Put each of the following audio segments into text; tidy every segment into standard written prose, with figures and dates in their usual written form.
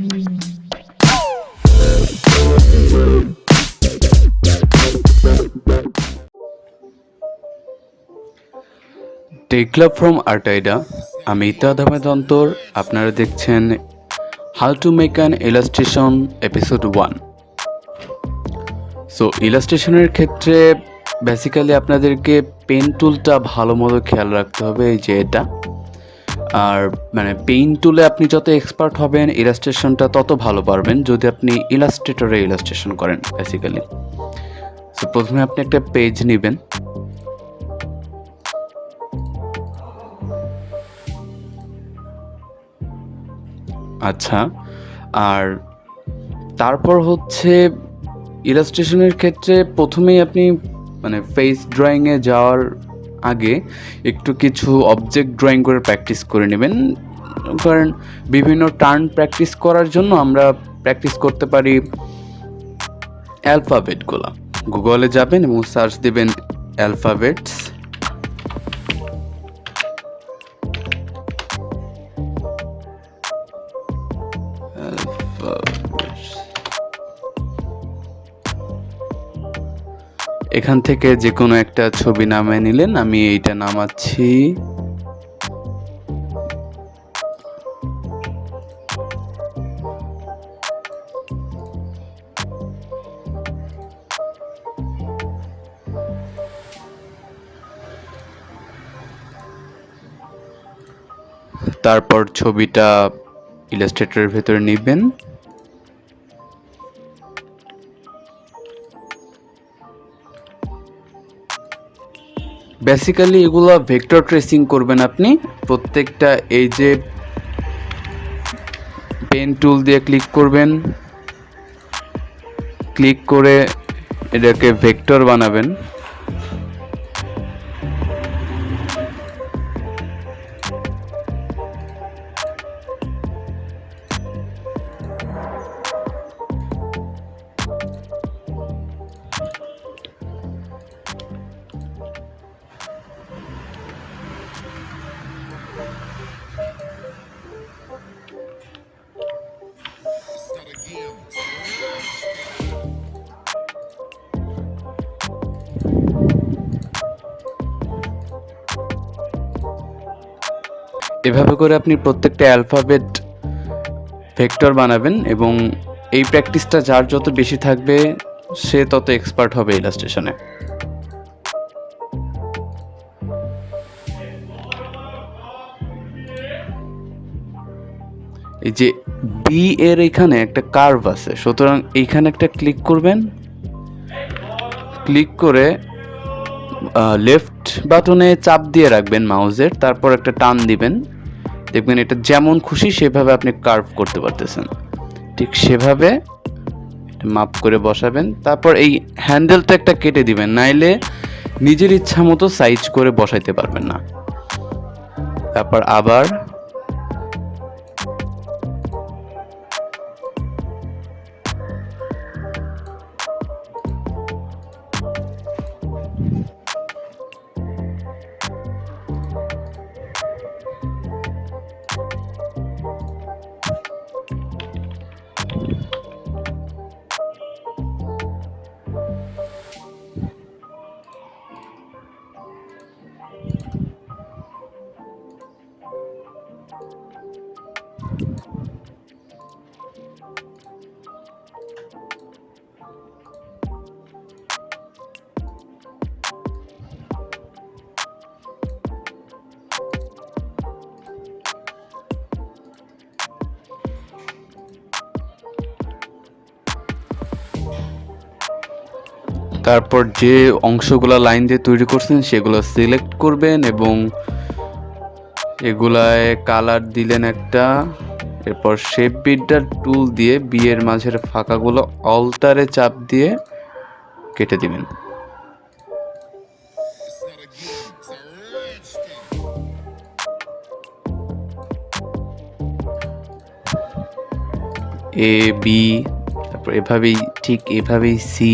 Club from ARTiDA, আমি ইত্যাদামেদ অন্তর। আপনারা দেখছেন How to make an illustration Episode-01। So ইলাস্ট্রেশনের ক্ষেত্রে বেসিক্যালি আপনাদেরকে পেন টুলটা ভালো মতো খেয়াল রাখতে হবে, এই যে এটা। আর মানে পেইন টুলে আপনি যত এক্সপার্ট হবেন ইলাস্ট্রেশনটা তত ভালো পারবেন যদি আপনি ইলাস্ট্রেটরে ইলাস্ট্রেশন করেন বেসিক্যালি। সো প্রথমে আপনি একটা পেজ নেবেন, আচ্ছা। আর তারপর হচ্ছে ইলাস্ট্রেশনের ক্ষেত্রে প্রথমেই আপনি মানে ফেস ড্রয়িংয়ে যাওয়ার আগে একটু কিছু অবজেক্ট ড্রয়িং করে প্র্যাকটিস করে নেবেন। কারণ বিভিন্ন টার্ন প্র্যাকটিস করার জন্য আমরা প্র্যাকটিস করতে পারি অ্যালফাবেটগুলো। গুগলে যাবেন এবং সার্চ দেবেন অ্যালফাবেটস। এখান থেকে যে কোনো একটা ছবি নামিয়ে নিলেন, আমি এইটা নামাচ্ছি। তারপর ছবিটা ইলাস্ট্রেটরের ভেতরে নেবেন। বেসিক্যালি এগুলো ভেক্টর ট্রেসিং করবেন আপনি প্রত্যেকটা। এই যে পেন টুল দিয়ে ক্লিক করবেন, ক্লিক করে এটাকে ভেক্টর বানাবেন। এভাবে করে আপনি প্রত্যেকটা অ্যালফাবেট ভেক্টর বানাবেন এবং এই প্র্যাকটিসটা যার যত বেশি থাকবে সে তত এক্সপার্ট হবে ইলাস্ট্রেশনে। এই যে বি এর এখানে একটা কার্ভ আছে, সুতরাং এইখানে একটা ক্লিক করবেন। ক্লিক করে লেফট বাটনে চাপ দিয়ে রাখবেন মাউসের, তারপর একটা টান দিবেন। দেখবেন এটা যেমন খুশি সেভাবে আপনি কার্ভ করতে পারতেছেন। ঠিক সেভাবে মাপ করে বসাবেন। তারপর এই হ্যান্ডেলটা একটা কেটে দিবেন, নাইলে নিজের ইচ্ছা মতো সাইজ করে বসাইতে পারবেন না। তারপর আবার তারপর যে অংশগুলো লাইন দিয়ে তৈরি করছেন সেগুলো সিলেক্ট করবেন এবং এগুলায় কালার দিলেন একটা। এরপর শেপ বিল্ডার টুল দিয়ে বি এর মাঝের ফাঁকাগুলো অল্টারে চাপ দিয়ে কেটে দিবেন। এ বি, তারপর এভাবেই ঠিক এভাবেই সি।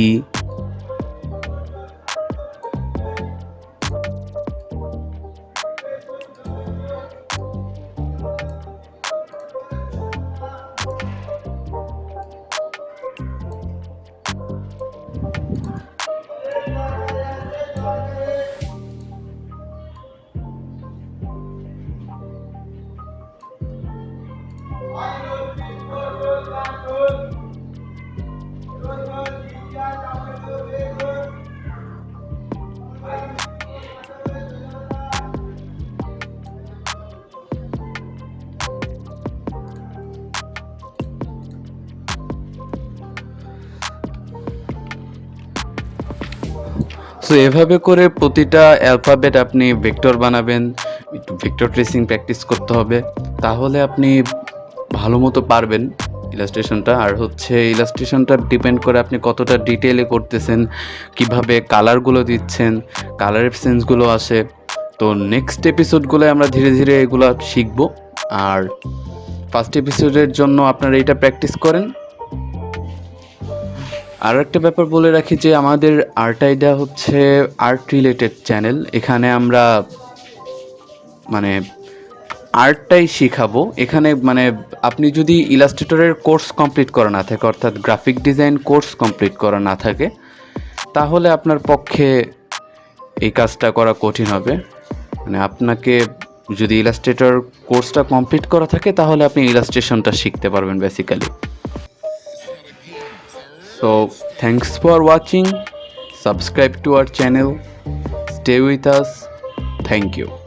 সো এভাবে করে প্রতিটা অ্যালফাবেট আপনি ভেক্টর বানাবেন, একটু ভেক্টর ট্রেসিং প্র্যাকটিস করতে হবে, তাহলে আপনি ভালো মতো পারবেন ইলাস্ট্রেশনটা। আর হচ্ছে ইলাস্ট্রেশনটা ডিপেন্ড করে আপনি কতটা ডিটেলে করতেছেন, কিভাবে কালারগুলো দিচ্ছেন, কালারের সেন্সগুলো আসে। তো নেক্সট এপিসোডগুলো আমরা ধীরে ধীরে এগুলো শিখব। আর ফার্স্ট এপিসোডের জন্য আপনারা এটা প্র্যাকটিস করেন। আর একটা ব্যাপার বলে রাখি যে আমাদের ARTiDA হচ্ছে আর্ট রিলেটেড চ্যানেল। এখানে আমরা মানে আর্টটাই শেখাবো। এখানে মানে আপনি যদি ইলাস্ট্রেটরের কোর্স কমপ্লিট করা না থাকে, অর্থাৎ গ্রাফিক ডিজাইন কোর্স কমপ্লিট করা না থাকে, তাহলে আপনার পক্ষে এই কাজটা করা কঠিন হবে। মানে আপনাকে যদি ইলাস্ট্রেটর কোর্সটা কমপ্লিট করা থাকে তাহলে আপনি ইলাস্ট্রেশনটা শিখতে পারবেন basically. So thanks for watching. Subscribe to our channel. Stay with us. Thank you.